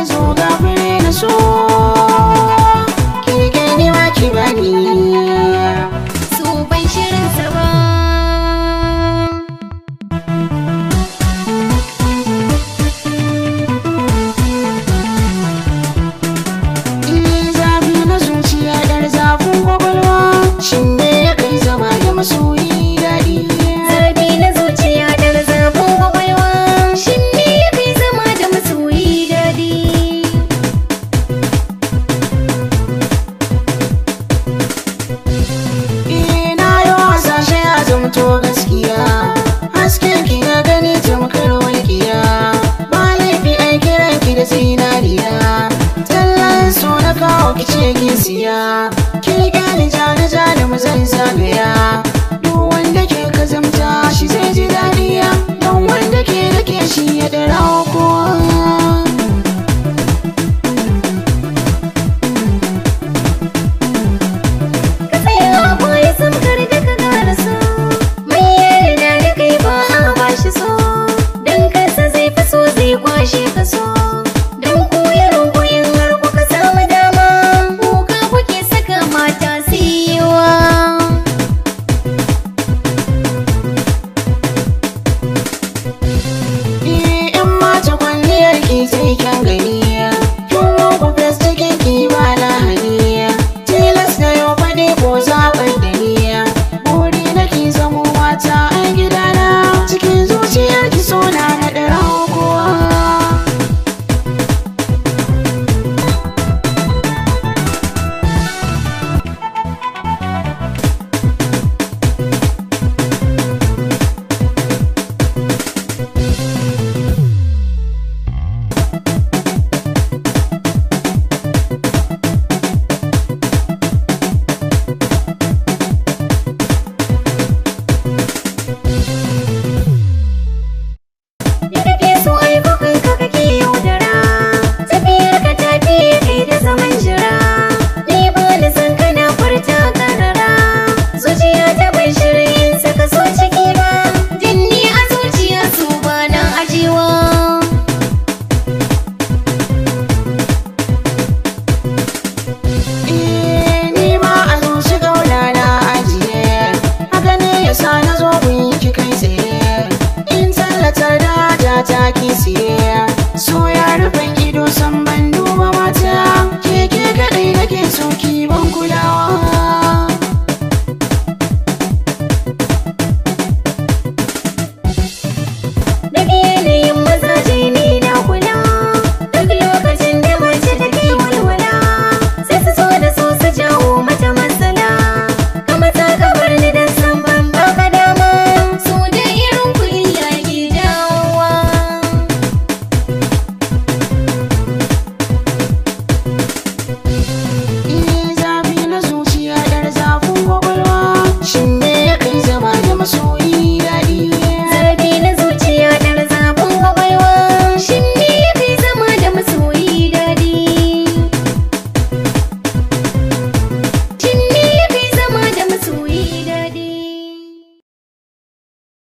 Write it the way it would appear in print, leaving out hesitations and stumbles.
Zo ga fure na so ki gani ma ki bani so ban shirin sa ba. zafi na zuciya dar zafin kwakwalwa shin me ya kai zama da masoyi daɗi Zafi na zuciya dar zafin kwakwalwa shin me ya kai zama da masoyi daɗi. na yi hasashe ya zamto gaskiya hasken ki na gani tamkar walƙiya ba laifi ai kiran ki da zinariya tallan so na kawo ki ce